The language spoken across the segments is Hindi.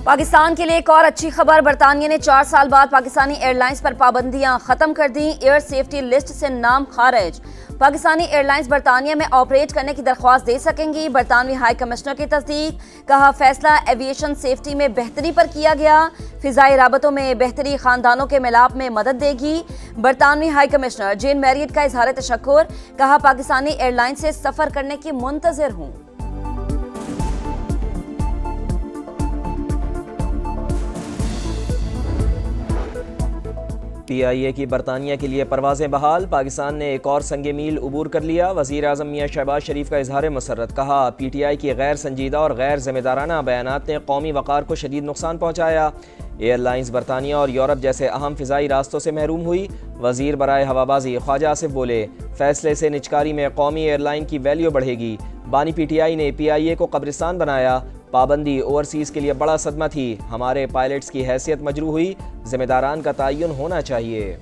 पाकिस्तान के लिए एक और अच्छी खबर। बरतानिया ने 4 साल बाद पाकिस्तानी एयरलाइंस पर पाबंदियां खत्म कर दी। एयर सेफ्टी लिस्ट से नाम खारिज। पाकिस्तानी एयरलाइंस बरतानिया में ऑपरेट करने की दरख्वास्त दे सकेंगी। बरतानवी हाई कमिश्नर की तस्दीक। कहा फैसला एविएशन सेफ्टी में बेहतरी पर किया गया। फिजाई राबतों में बेहतरी खानदानों के मिलाप में मदद देगी। बरतानवी हाई कमिश्नर जेन मैरियट का इजहार तशक्कुर। कहा पाकिस्तानी एयरलाइन से सफर करने की मुंतजिर हूँ। PIA की बरतानिया के लिए परवाजें बहाल। पाकिस्तान ने एक और संगे मील उबूर कर लिया। वज़ीर आज़म मियां शहबाज शरीफ का इजहार मसर्रत। कहा PTI की गैर संजीदा और गैर जिम्मेदाराना बयानात ने कौमी वक़ार को शदीद नुकसान पहुँचाया। एयरलाइंस बरतानिया और यूरोप जैसे अहम फ़िज़ाई रास्तों से महरूम हुई। वज़ीर बराए हवाबाजी ख्वाजा आसिफ बोले फैसले से निचकारी में कौमी एयरलाइन की वैल्यू बढ़ेगी। बानी PTI ने PIA को कब्रिस्तान बनाया। पाबंदी ओवरसीज़ के लिए बड़ा सदमा थी। हमारे पायलट्स की हैसियत मजरू हुई। जिम्मेदारान का तयन होना चाहिए।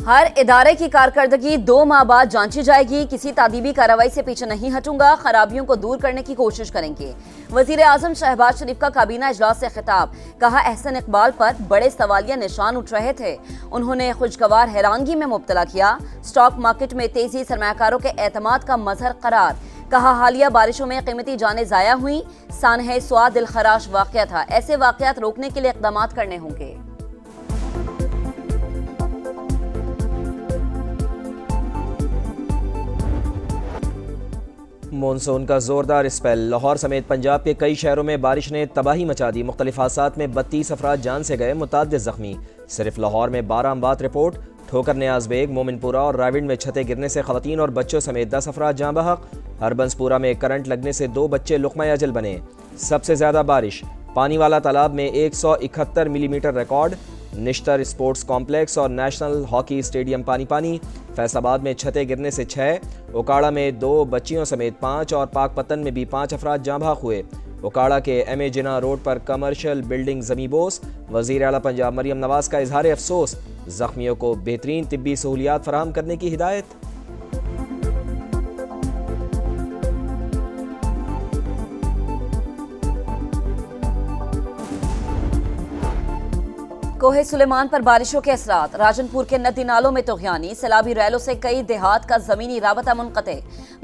हर इदारे की कारकर्दगी 2 माह बाद जांची जाएगी। किसी तादीबी कार्रवाई से पीछे नहीं हटूंगा। खराबियों को दूर करने की कोशिश करेंगे। वजीर आजम शहबाज शरीफ का काबीना इजलास से खिताब। कहा एहसन इकबाल पर बड़े सवालिया निशान उठ रहे थे। उन्होंने खुशगवार हैरानगी में मुब्तला किया। स्टॉक मार्केट में तेजी सरमायाकारों के एतमाद का मजहर करार। कहा हालिया बारिशों में कीमती जानें जाया हुई। सानहे स्वाद दिलखराश वाकया था। ऐसे वाकयात रोकने के लिए इक़दामात करने होंगे। मानसून का जोरदार स्पेल। लाहौर समेत पंजाब के कई शहरों में बारिश ने तबाही मचा दी। मुख्तलिफ हादसात में 32 अफराद जान से गए, मुताद्दिद जख्मी। सिर्फ लाहौर में 12 अमवात रिपोर्ट। ठोकर नियाज बेग, मोमिनपुरा और राविंड में छतें गिरने से खवातीन और बच्चों समेत 10 अफराद जाँ बहक। हरबंसपुरा में करंट लगने से 2 बच्चे लुक़मा अजल बने। सबसे ज़्यादा बारिश पानी वाला तालाब में 171 millimetre record. Nishtar sports complex और नेशनल हॉकी स्टेडियम पानी पानी। फैसलाबाद में छतें गिरने से 6, ओकाड़ा में 2 बच्चियों समेत 5 और पाकपतन में भी 5 अफराद जाँ बहक हुए। ओकाड़ा के MA जिना रोड पर कमर्शियल बिल्डिंग ज़मीबोस। वज़ीर आला पंजाब मरियम नवाज का इजहार अफसोस। ज़ख्मियों को बेहतरीन तिब्बी सहूलियात फराहम करने की हिदायत। कोहे सुलेमान पर बारिशों के असरात। राजनपुर के नदी नालों में तोग़यानी। सैलाबी रैलों से कई देहात का जमीनी राबता मुनक़ते।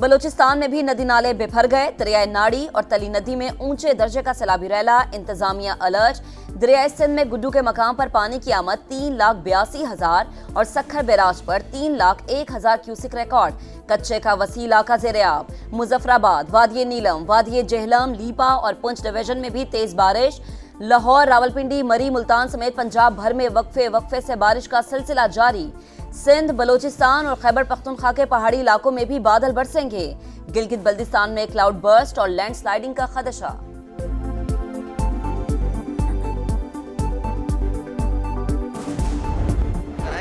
बलोचिस्तान में भी नदी नाले बिफर गए। दरियाए नाड़ी और तली नदी में ऊंचे दर्जे का सैलाबी रैला। इंतजामिया अलर्ट। दरियाए सिंध में गुड्डू के मकाम पर पानी की आमद 3,82,000 और सखर बैराज पर 3,01,000 क्यूसिक रिकॉर्ड। कच्चे का वसी इलाका ज़ेर-ए-आब। मुजफ्फराबाद, वादिये नीलम, वादिये जेहलम, लीपा और पुंछ डिवीजन में भी तेज बारिश। लाहौर, रावलपिंडी, मरी, मुल्तान समेत पंजाब भर में वक्फे से बारिश का सिलसिला जारी। सिंध, बलोचिस्तान और खैबर पख्तूनख्वा के पहाड़ी इलाकों में भी बादल बरसेंगे। गिलगित बल्दिस्तान में क्लाउड बर्स्ट और लैंडस्लाइडिंग का खदशा।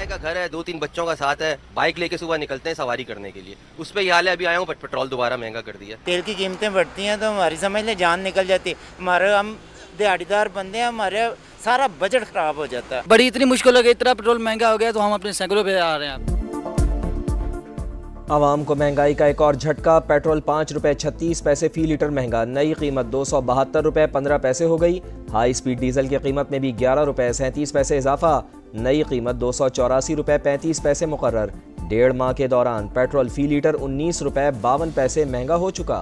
का घर है, 2-3 बच्चों का साथ है। बाइक लेके सुबह निकलते हैं सवारी करने के लिए। उस पे ये हाल है। अभी आया हूँ पेट्रोल दोबारा महंगा कर दिया। तेल की कीमतें बढ़ती हैं तो हमारी समझ ले जान निकल जाती है। हमारे हम दिहाड़ीदार बंदे हैं, हमारे सारा बजट खराब हो जाता है। बड़ी इतनी मुश्किल हो गई, इतना पेट्रोल महंगा हो गया तो हम अपने सैकड़ों पे आ रहे हैं। आवाम को महंगाई का एक और झटका। पेट्रोल 5 रुपये 36 पैसे फी लीटर महंगा। नई कीमत 272 रुपये 15 पैसे हो गई। हाई स्पीड डीजल की कीमत में भी 11 रुपये 37 पैसे इजाफा। नई कीमत 284 रुपये 35 पैसे मुकर्रर। 1.5 माह के दौरान पेट्रोल फी लीटर 19 रुपये 52 पैसे महंगा हो चुका।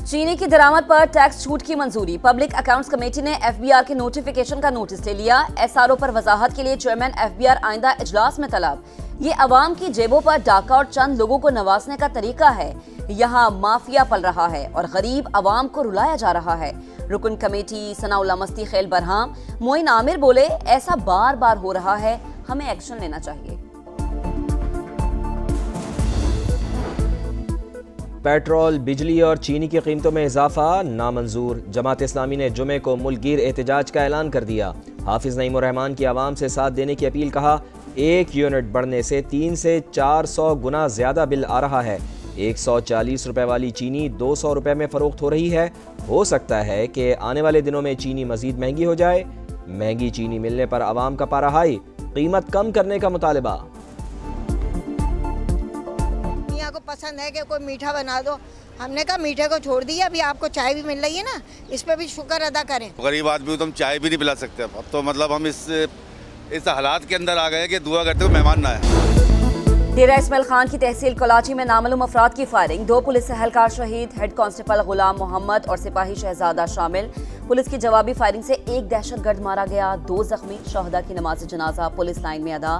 चीनी की दरामद पर टैक्स छूट की मंजूरी। पब्लिक अकाउंट्स कमेटी ने FBR के नोटिफिकेशन का नोटिस ले लिया। SRO पर वजाहत के लिए चेयरमैन FBR आइंदा इजलास में तलब। ये अवाम की जेबों पर डाका और चंद लोगों को नवाजने का तरीका है। यहाँ माफिया पल रहा है और गरीब अवाम को रुलाया जा रहा है। रुकन कमेटी सनाउल्लाह मस्ती खेल बरहाम मोइन आमिर बोले ऐसा बार बार हो रहा है, हमें एक्शन लेना चाहिए। पेट्रोल, बिजली और चीनी की कीमतों में इजाफा नामंजूर। जमात इस्लामी ने जुमे को मुल्कगीर एहतजाज का ऐलान कर दिया। हाफिज नईम उर रहमान की आवाम से साथ देने की अपील। कहा 1 यूनिट बढ़ने से 300 से 400 गुना ज्यादा बिल आ रहा है। 140 रुपए वाली चीनी 200 रुपए में फरोख्त हो रही है। हो सकता है कि आने वाले दिनों में चीनी मजीद महंगी हो जाए। महंगी चीनी मिलने पर आवाम का पारा हाई। कीमत कम करने का मुतालबा। मियां को पसंद है कि कोई मीठा बना दो, हमने कहा मीठे को छोड़ दिया, अभी आपको चाय भी मिल रही है ना, इस पर भी शुक्र अदा करें। गरीब आदमी को तो हम चाय भी नहीं पिला सकते। अब तो मतलब हम इस हालात के अंदर आ गए कि दुआ करते हुए मेहमान ना आए। डेरा इस्माइल खान की तहसील कोलाची में नामालूम अफराद की फायरिंग, 2 पुलिस एहलकार शहीद, हेड कांस्टेबल गुलाम मोहम्मद और सिपाही शहजादा शामिल। पुलिस की जवाबी फायरिंग से 1 दहशतगर्द मारा गया, 2 जख्मी। शहदा की नमाज जनाजा पुलिस लाइन में अदा,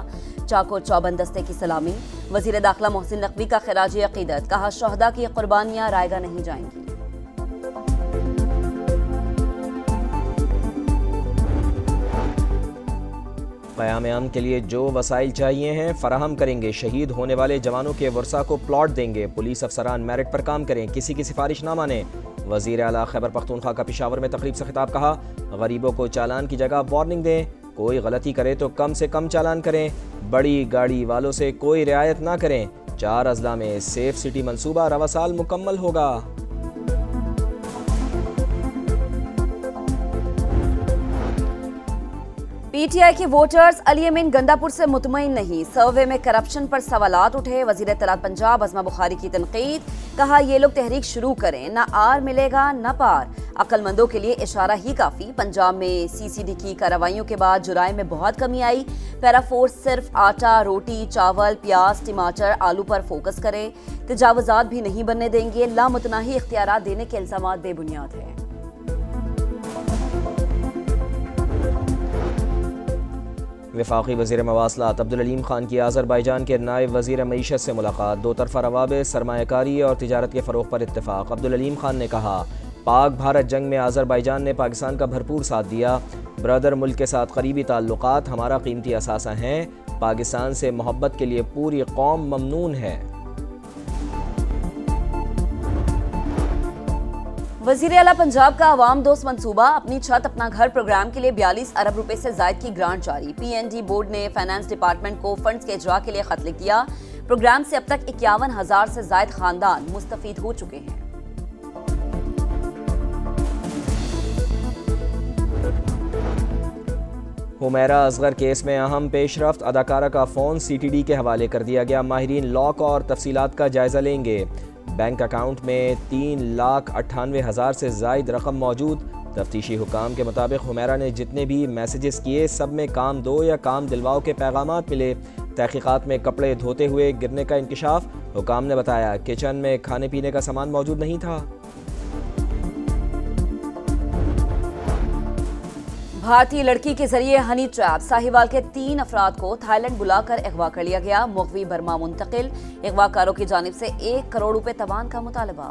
चाको चौबंद दस्ते की सलामी। वजीर दाखिला मोहसिन नकवी का खिराजी अकीदत, कहा शहदा की कुर्बानियां रायगा नहीं जाएंगी। क़याम अमन के लिए जो वसाइल चाहिए हैं फराहम करेंगे। शहीद होने वाले जवानों के वर्सा को प्लॉट देंगे। पुलिस अफसरान मेरिट पर काम करें, किसी की सिफारिश ना माने। वज़ीर आला खैबर पख्तूनख्वा का पेशावर में तकरीब से खिताब, कहा गरीबों को चालान की जगह वार्निंग दें, कोई गलती करे तो कम से कम चालान करें। बड़ी गाड़ी वालों से कोई रियायत ना करें। 4 अजला में सेफ सिटी मंसूबा रवा साल मुकम्मल होगा। पीटीआई के वोटर्स अली अमीन गंडापुर से मुतमईन नहीं, सर्वे में करप्शन पर सवालात उठे। वजीर इत्तलात पंजाब अज़मा बुखारी की तनकीद, कहा ये लोग तहरीक शुरू करें, ना आर मिलेगा ना पार। अक्लमंदों के लिए इशारा ही काफ़ी। पंजाब में CCD की कार्रवाइयों के बाद जुराइम में बहुत कमी आई। पैराफोर्स सिर्फ आटा, रोटी, चावल, प्याज, टमाटर, आलू पर फोकस करे। तजावुजात भी नहीं बनने देंगे। लामुतनाही इख्तियारात देने के इल्जामात बेबुनियाद हैं। वफाकी वज़ीर मवासलात अब्दुल अलीम खान की आज़रबाईजान के नायब वज़ीर मईशत से मुलाकात, 2 तरफ़ा रवाबित, सरमायाकारी और तिजारत के फ़रोग़ पर इत्तेफ़ाक। अब्दुल अलीम खान ने कहा पाक भारत जंग में आज़रबाईजान ने पाकिस्तान का भरपूर साथ दिया। ब्रदर मुल्क के साथ करीबी ताल्लुक़ात हमारा कीमती असासा हैं। पाकिस्तान से मोहब्बत के लिए पूरी कौम ममनून है। वज़ीर आला पंजाब का अवाम दोस्त मंसूबा, अपनी छत अपना घर प्रोग्राम के लिए 42 अरब रुपए से जायद की ग्रांट जारी। PND बोर्ड ने फाइनेंस डिपार्टमेंट को फंड्स के इजरा के लिए खत लिख दिया। प्रोग्राम से अब तक 51,000 से जायद खानदान मुस्तफीद हो चुके हैं। हुमैरा असगर केस में अहम पेशरफ्त, अदाकारा का फ़ोन CTD के हवाले कर दिया गया। माहिरीन लॉक और तफसीलात का जायजा लेंगे। बैंक अकाउंट में 3,98,000 से ज़ायद रकम मौजूद। तफ्तीशी हुकाम के मुताबिक हुमैरा ने जितने भी मैसेजेस किए सब में काम दो या काम दिलवाओ के पैगामात मिले। तहकीकात में कपड़े धोते हुए गिरने का इंकशाफ। हुकाम ने बताया किचन में खाने पीने का सामान मौजूद नहीं था। भारतीय लड़की के जरिए हनी ट्रैप, साहिवाल के 3 अफराद को थाईलैंड बुलाकर अगवा कर लिया गया। मुगवी बर्मा मुंतकिल, अगवाकारों की जानिब से 1 करोड़ रुपए तवान का मुतालबा।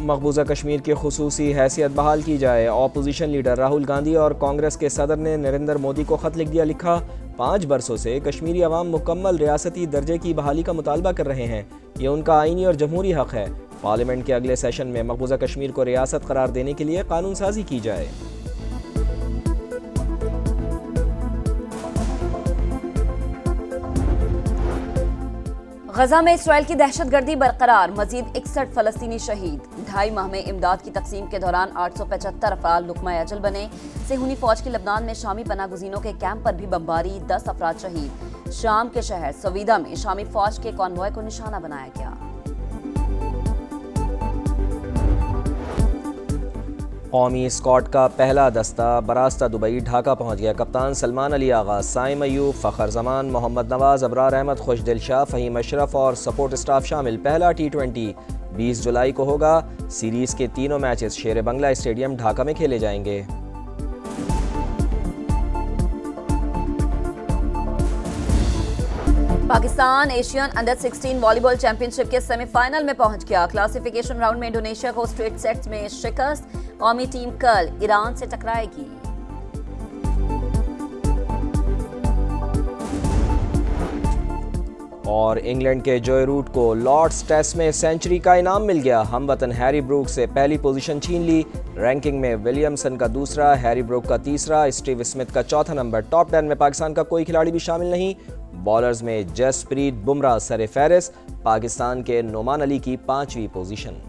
मकबूजा कश्मीर की खुसूसी हैसियत बहाल की जाए। अपोजिशन लीडर राहुल गांधी और कांग्रेस के सदर ने नरेंद्र मोदी को खत लिख दिया। लिखा 5 बरसों से कश्मीरी अवाम मुकम्मल रियासती दर्जे की बहाली का मुतालबा कर रहे हैं। ये उनका आईनी और जमहूरी हक है। पार्लियामेंट के अगले सेशन में मकबूजा कश्मीर को रियासत करार देने के लिए कानून साजी की जाए। गजा में इसराइल की दहशतगर्दी बरकरार, मजीद 61 फलस्तीनी शहीद। 2.5 माह में इमदाद की तकसीम के दौरान 875 अफराद लुकमा अजल बने। सेहूनी फौज की लबनान में शामी पनाह गुज़ीनों के कैंप पर भी बमबारी, 10 अफराद शहीद। शाम के शहर सवीदा में शामी फौज के कॉन्वॉय को निशाना बनाया गया। कौमी स्क्वाड का पहला दस्ता बरास्ता दुबई ढाका पहुंच गया। कप्तान सलमान अली आगा, साइम अयूब, फ़खर जमान, मोहम्मद नवाज, अबरार अहमद, खुशदिल शाह, फ़हीम अशरफ और सपोर्ट स्टाफ शामिल। पहला T20 20 जुलाई को होगा। सीरीज़ के 3 मैचेस शेर बंगला स्टेडियम ढाका में खेले जाएंगे। Pakistan Asian under 16 volleyball championship के सेमीफाइनल में पहुंच गया। क्लासिफिकेशन राउंड में इंडोनेशिया को स्ट्रेट सेट्स में शिकस्त। कौमी टीम कल ईरान से टकराएगी। और इंग्लैंड के जोए रूट को लॉर्ड्स टेस्ट में सेंचुरी का इनाम मिल गया। हमवतन हैरी ब्रूक से पहली पोजीशन छीन ली। रैंकिंग में विलियमसन का दूसरा, हैरी ब्रूक का तीसरा, स्टीव स्मिथ का चौथा नंबर। टॉप 10 में पाकिस्तान का कोई खिलाड़ी भी शामिल नहीं। बॉलर्स में जसप्रीत बुमराह सरे फहरिस्त, पाकिस्तान के नोमान अली की 5वीं पोजीशन।